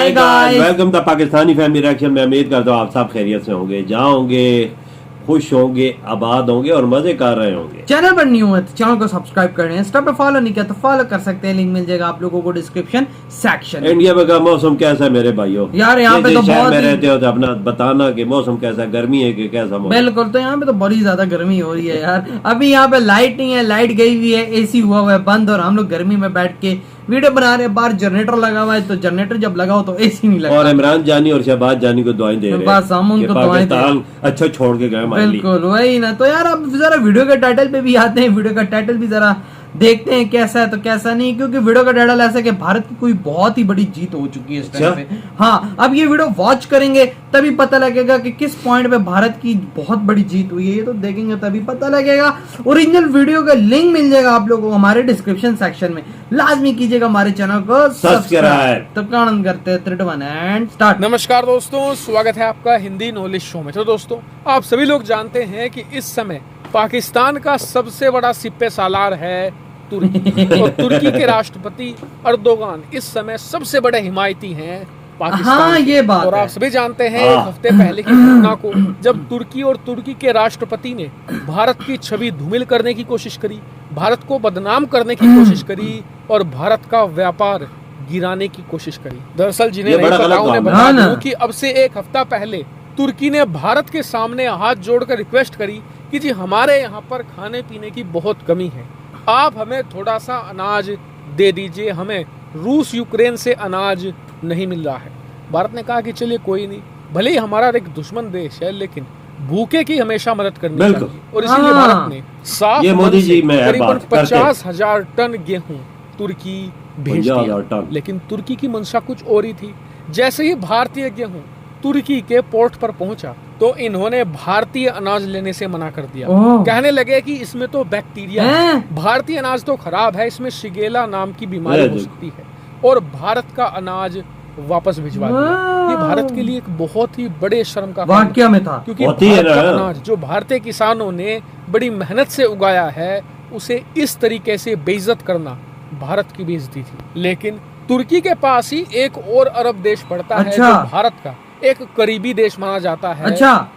Hi guys, welcome the Pakistani family reaction में। उम्मीद करता हूँ आप सब खैरियत से होंगे, जहाँ होंगे खुश होंगे, आबाद होंगे और मजे कर रहे होंगे। चैनल पर न्यू है तो चैनल को सब्सक्राइब कर लें। इंस्टा पे फॉलो नहीं किया तो फॉलो कर सकते हैं, लिंक मिल जाएगा आप लोगों को डिस्क्रिप्शन सेक्शन में। इंडिया में का मौसम कैसा है मेरे भाइयों? यार यहाँ पे तो बहुत में रहते हो तो अपना बताना कि मौसम कैसा है, गर्मी है कि कैसा मौसम? बिल्कुल, तो यहाँ पे तो बड़ी ज्यादा गर्मी हो रही है यार। अभी यहाँ पे लाइट नहीं है, लाइट गई हुई है, एसी हुआ हुआ है बंद, और हम लोग गर्मी में बैठ के वीडियो बना रहे हैं। बाहर जनरेटर लगा हुआ है, तो जनरेटर जब लगाओ तो एसी नहीं लगा। और इमरान जानी और शहबाज जानी को दुआएं दे रहे हैं, बस हम उनको दुआएं दे रहे हैं। अच्छा छोड़ के गए हमारे लिए। बिल्कुल वही ना। तो यार अब जरा वीडियो के टाइटल पे भी आते हैं, वीडियो का टाइटल भी जरा देखते हैं कैसा है तो कैसा नहीं, क्योंकि वीडियो का टाइटल ऐसा कि भारत की कोई बहुत ही बड़ी जीत हो चुकी है इस टाइम पे। हाँ, अब ये वीडियो वॉच करेंगे तभी पता लगेगा कि किस पॉइंट पे भारत की बहुत बड़ी जीत हुई है। ये तो देखेंगे तभी पता लगेगा। ओरिजिनल वीडियो का लिंक मिल जाएगा आप लोगों को हमारे डिस्क्रिप्शन सेक्शन में। लाजमी कीजिएगा हमारे चैनल को सब्सक्राइब। तब का आनंद करते हैं। 3, 2, 1 एंड स्टार्ट। नमस्कार दोस्तों, स्वागत है आपका हिंदी नॉलेज शो में। तो दोस्तों, आप सभी लोग जानते हैं कि इस समय पाकिस्तान का सबसे बड़ा सिपह सालार है तुर्की। और तुर्की के राष्ट्रपति अर्दोगान इस समय सबसे बड़े हिमायती हैं पाकिस्तान। हाँ, ये बात और है। आप सभी जानते हैं एक हफ्ते पहले की घटना को, जब तुर्की और तुर्की के राष्ट्रपति ने भारत की छवि धूमिल करने की कोशिश करी, भारत को बदनाम करने की कोशिश करी और भारत का व्यापार गिराने की कोशिश करी। दरअसल जिन्हें नहीं पता उन्हें बता दूं कि अब से एक हफ्ता पहले तुर्की ने भारत के सामने हाथ जोड़कर रिक्वेस्ट करी कि जी हमारे यहाँ पर खाने पीने की बहुत कमी है, आप हमें थोड़ा सा अनाज दे दीजिए, हमें रूस यूक्रेन से अनाज नहीं मिल रहा है। भारत ने कहा कि चलिए कोई नहीं, भले ही हमारा एक दुश्मन देश है लेकिन भूखे की हमेशा मदद करनी चाहिए। और इसीलिए भारत ने साफ मन से करीबन 50,000 टन गेहूं तुर्की भेज दिया। लेकिन तुर्की की मंशा कुछ और ही थी। जैसे ही भारतीय गेहूं तुर्की के पोर्ट पर पहुंचा तो इन्होंने भारतीय अनाज लेने से मना कर दिया। कहने लगे कि इसमें तो बैक्टीरिया है, भारतीय अनाज तो खराब है, इसमें शिगेला नाम की बीमारी हो सकती है, और भारत का अनाज वापस भिजवा दिया। ये भारत के लिए एक बहुत ही बड़े शर्म का वाकया में था, क्योंकि भारत का अनाज जो भारतीय किसानों ने बड़ी मेहनत से उगाया है, उसे इस तरीके से बेइज्जत करना भारत की बेइज्जती थी। लेकिन तुर्की के पास ही एक और अरब देश पड़ता है जो भारत का एक करीबी देश माना जाता है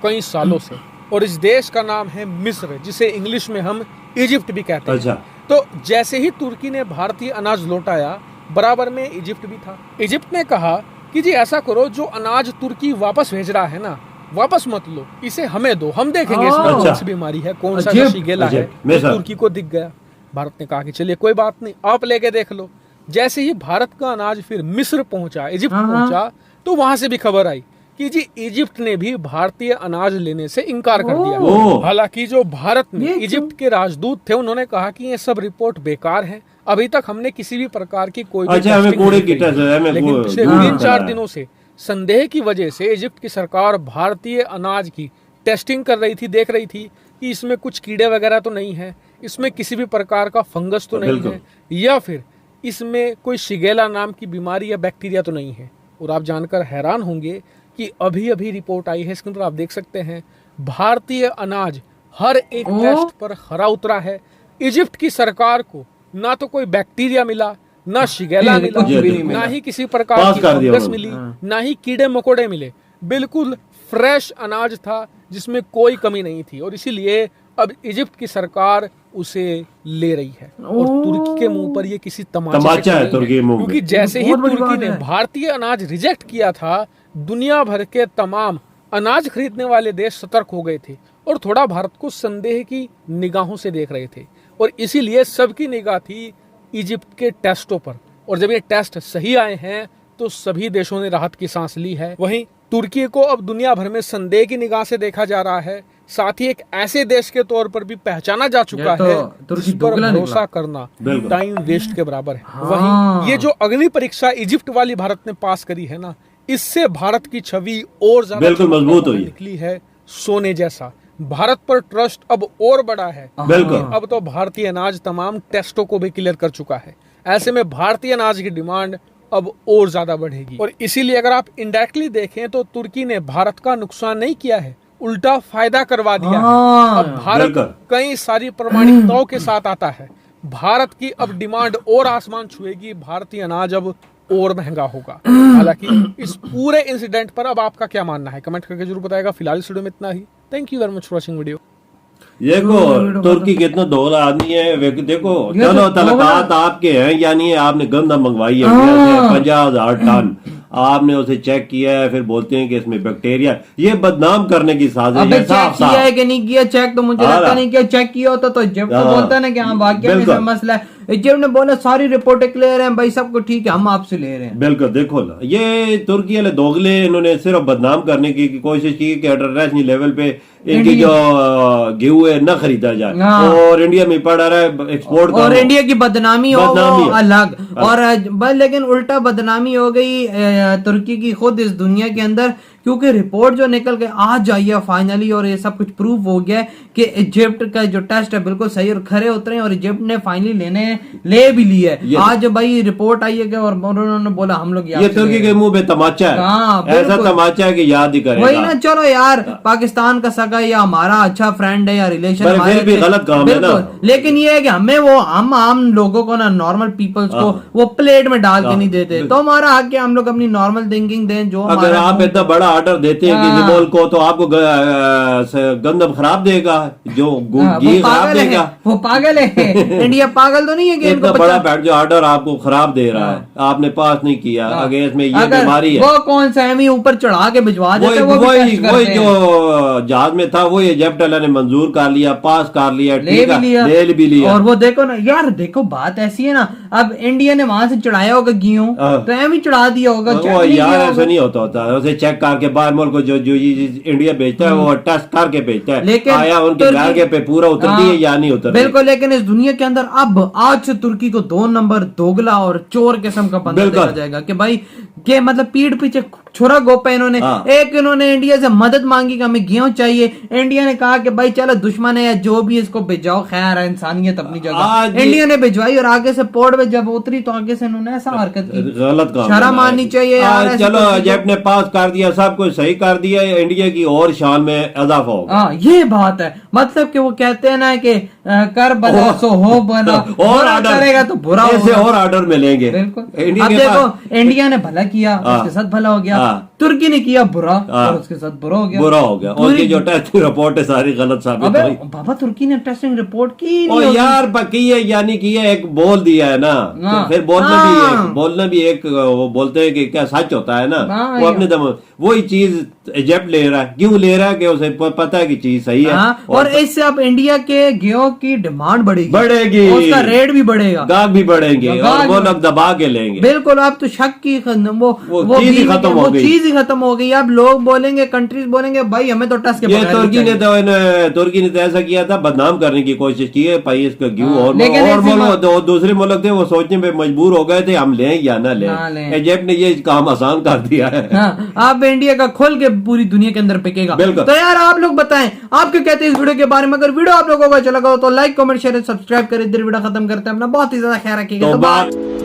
कई सालों से, और इस देश का नाम है मिस्र, जिसे इंग्लिश में हम इजिप्ट भी कहते हैं। तो जैसे ही तुर्की ने भारतीय अनाज लौटाया, बराबर में इजिप्ट भी था। इजिप्ट ने कहा कि जी ऐसा करो, जो अनाज तुर्की वापस भेज रहा है ना, वापस मत लो, इसे हमें दो, हम देखेंगे इसमें कौन सी बीमारी है, कौन सा शिगेला है। तो तुर्की को दिख गया। भारत ने कहा कि चलिए कोई बात नहीं, आप लेके देख लो। जैसे ही भारत का अनाज फिर मिस्र पहुंचा, इजिप्ट पहुंचा, तो वहां से भी खबर आई कि जी इजिप्ट ने भी भारतीय अनाज लेने से इनकार कर दिया। हालांकि जो भारत में इजिप्ट के राजदूत थे, उन्होंने कहा कि ये सब रिपोर्ट बेकार है, अभी तक हमने किसी भी प्रकार की कोई लेकिन पिछले 3-4 दिनों से संदेह की वजह से इजिप्ट की सरकार भारतीय अनाज की टेस्टिंग कर रही थी, देख रही थी कि इसमें कुछ कीड़े वगैरह तो नहीं है, इसमें किसी भी प्रकार का फंगस तो नहीं है, या फिर इसमें कोई शिगेला नाम की बीमारी या बैक्टीरिया तो नहीं है। और आप जानकर हैरान होंगे कि अभी अभी रिपोर्ट आई है, इसके अंदर आप देख सकते हैं भारतीय अनाज हर एक टेस्ट पर खरा उतरा है। इजिप्ट की सरकार को ना तो कोई बैक्टीरिया मिला, ना शिगेला मिला, ना ही किसी प्रकार की फंगस मिली, ना ही कीड़े मकोड़े मिले। बिल्कुल फ्रेश अनाज था जिसमें कोई कमी नहीं थी, और इसीलिए अब इजिप्ट की सरकार उसे ले रही है। और तुर्की के मुंह पर ये किसी तमाचा है, क्योंकि जैसे ही तुर्की ने भारतीय अनाज रिजेक्ट किया था, दुनिया भर के तमाम अनाज खरीदने वाले देश सतर्क हो गए थे और थोड़ा भारत को संदेह की निगाहों से देख रहे थे, और इसीलिए सबकी निगाह थी इजिप्ट के टेस्टों पर। और जब ये टेस्ट सही आए हैं तो सभी देशों ने राहत की सांस ली है। वहीं तुर्की को अब दुनिया भर में संदेह की निगाह से देखा जा रहा है, साथ ही एक ऐसे देश के तौर पर भी पहचाना जा चुका है जिस पर भरोसा करना टाइम वेस्ट के बराबर है। वहीं ये जो अग्नि परीक्षा इजिप्ट वाली भारत ने पास करी है ना, इससे भारत की छवि और ज्यादा मजबूत हुई निकली है, सोने जैसा। भारत पर ट्रस्ट अब और बड़ा है। अब तो भारतीय अनाज तमाम टेस्टों को भी क्लियर कर चुका है। ऐसे में भारतीय अनाज की डिमांड अब और ज्यादा बढ़ेगी, और इसीलिए अगर आप इनडायरेक्टली देखें तो तुर्की ने भारत का नुकसान नहीं किया है, उल्टा फायदा करवा दिया है। अब भारत कई सारी प्रमाणिकताओं के साथ आता है। भारत की अब डिमांड और आसमान छुएगी, भारतीय अनाज अब और महंगा होगा। हालांकि इस पूरे इंसिडेंट पर अब आपका क्या मानना है, कमेंट करके जरूर बताएगा। फिलहाल इस वीडियो में इतना ही। Thank you very much for watching video. देखो तुर्की कितना दोगला आदमी है। देखो ये तो चलो दोगला- तलकात आपके हैं, यानी आपने गंदम मंगवाई है हाँ। इंडिया से 50,000 टन, आपने उसे चेक किया है, फिर बोलते हैं कि इसमें बैक्टीरिया। ये बदनाम करने की साजिश अबे है। चेक साफ किया है साफ कि नहीं किया चेक, तो मुझे लगता नहीं किया। चेक किया होता तो इजिप्ट तो हाँ। बोलता है ना कि हाँ वाकई में बिल्कुल। इसमें मसला है। इजिप्ट ने बोला सारी रिपोर्टें क्लियर हैं भाई, सब कुछ ठीक है, हम आपसे ले रहे हैं। बिल्कुल। देखो ना, ये तुर्की वाले दोगले, इन्होंने सिर्फ बदनाम करने की कोशिश की कि इंटरनेशनल लेवल पे इनकी जो गेहूं है न खरीदा जाए, हाँ। और इंडिया में पड़ा रहा है एक्सपोर्ट और इंडिया की बदनामी हो बदनामी वो है। अलग, और बस लेकिन उल्टा बदनामी हो गई तुर्की की खुद इस दुनिया के अंदर, क्योंकि रिपोर्ट जो निकल के आज आई है फाइनली, और ये सब कुछ प्रूव हो गया है कि इजिप्ट का जो टेस्ट है बिल्कुल सही और खरे उतरे हैं, और इजिप्ट ने फाइनली ले भी लिया है। आज भाई रिपोर्ट आई है कि और उन्होंने बोला हम लोग ये तुर्की के मुंह पे तमाचा है। हाँ, ऐसा बिल्कुल। तमाचा है कि याद ही करेगा। वही ना, चलो यार पाकिस्तान का सगा या हमारा अच्छा फ्रेंड है या रिलेशन पर हमारे फिर भी थे, गलत काम है ना। बिल्कुल। लेकिन ये है कि हमें वो हम आम लोगों को ना, नॉर्मल पीपल्स को वो प्लेट में डाल के नहीं देते, तो हमारा हक है हम लोग अपनी नॉर्मल थिंकिंग दें। जो अगर हमारा आप इतना बड़ा ऑर्डर देते हैं किसी हाँ। मुल्क को, तो आपको गंदम खराब देगा, जो हाँ, घी वो खराब पागल है, देगा। वो पागल है। इंडिया पागल तो नहीं है कि इतना इनको बड़ा 50 बैठ जो ऑर्डर आपको खराब दे रहा है, आपने पास नहीं किया, हाँ। अगर इसमें ये अगर बीमारी है। वो कौन सा है ऊपर चढ़ा के भिजवा देते हैं, वो भी वही टेस्ट वही करते जो हैं। जहाज में था, वो इजिप्ट वाला ने मंजूर कर लिया, पास कर लिया, ले ठीक भी है, लिया, ले भी लिया। और वो देखो ना यार, देखो बात ऐसी है ना, अब इंडिया ने वहां से चढ़ाया होगा गेहूं, हाँ। तो एम ही चढ़ा दिया होगा, check वो नहीं यार किया ऐसा होगा। नहीं होता उसे चेक करके बाहर मुल्क को जो जो इंडिया भेजता है वो टेस्ट करके भेजता है, लेकिन आया उनके तुर्की- घर के पे पूरा उतरती है हाँ, या नहीं उतरती। बिल्कुल। लेकिन इस दुनिया के अंदर अब आज से तुर्की को 2 नंबर दोगला और चोर किस्म का बंदा बिल्कुल। देखा जाएगा कि भाई के मतलब पीठ पीछे छुरा गोपा इन्होंने। हाँ। एक इन्होंने इंडिया से मदद मांगी कि हमें गेहूं चाहिए, इंडिया ने कहा कि भाई चलो दुश्मन है या जो भी इसको भिजवाओ, खैर है, इंसानियत अपनी जगह। आज ये- इंडिया ने भिजवाई और आगे से पोर्ट में जब उतरी तो आगे से इन्होंने ऐसा हरकत की। गलत काम शर्म करना है। आनी चाहिए यार, ऐसी चलो तुर्की को। इजिप्ट ने पास कर दिया, सब कुछ सही कर दिया, इंडिया की और शान में इजाफा होगा। हाँ, ये बात है। मतलब कि वो कहते हैं ना कि कर बना सो हो बना, और बुरा ऑर्डर करेगा तो बुरा ऐसे होगा। और ऑर्डर मिलेंगे। बिल्कुल। इंडिया अब के देखो पास इंडिया ने भला किया, हाँ। उसके साथ भला हो गया। हाँ। तुर्की ने किया बुरा, हाँ। और उसके साथ बुरा हो गया। बुरा हो गया, पूरी- उनकी जो टेस्टिंग रिपोर्ट है सारी गलत साबित अबे हुई। बाबा तुर्की ने टेस्टिंग रिपोर्ट की ओ नहीं होगी। यार की है यानी की है, एक बोल दिया है ना, हाँ। फिर बोलना हाँ। भी एक वो बोलते हैं कि क्या सच होता है ना, हाँ, वो अपने दम वही चीज इजिप्ट ले रहा है। क्यों ले रहा है कि उसे पता है कि चीज सही है। हाँ, और इससे अब इंडिया के गेहूं की डिमांड बढ़ेगी, और उसका रेट भी बढ़ेगा, गाहक भी बढ़ेंगे, गाहक और वो भी- लोग दबा के लेंगे। बिल्कुल। अब तो शक की वो चीज ही खत्म हो गई। चीज ही खत्म हो गई। अब लोग बोलेंगे, कंट्रीज बोलेंगे भाई हमें तो टस के ये बगैर तुर्की भी चाहिए। तुर्की ने तो ऐसा किया था, बदनाम करने की कोशिश की है भाई इसका गेहूं। हाँ, और लेकिन ऐसी मुल्क दूसरे मुल्क थे वो सोचने पे मजबूर हो गए थे हम लें या ना ना लें। लें। इजिप्ट ने ये काम आसान कर दिया है। हाँ, अब इंडिया का खोल के पूरी दुनिया के अंदर बिकेगा। बिल्कुल। तो यार आप लोग बताएं आप क्या कहते हैं इस वीडियो के बारे में। अगर वीडियो आप लोगों को अच्छा लगा हो तो लाइक कमेंट शेयर सब्सक्राइब करें। इधर वीडियो खत्म करते हैं। अपना बहुत ही ज्यादा ख्याल रखिएगा। तो तो बाय।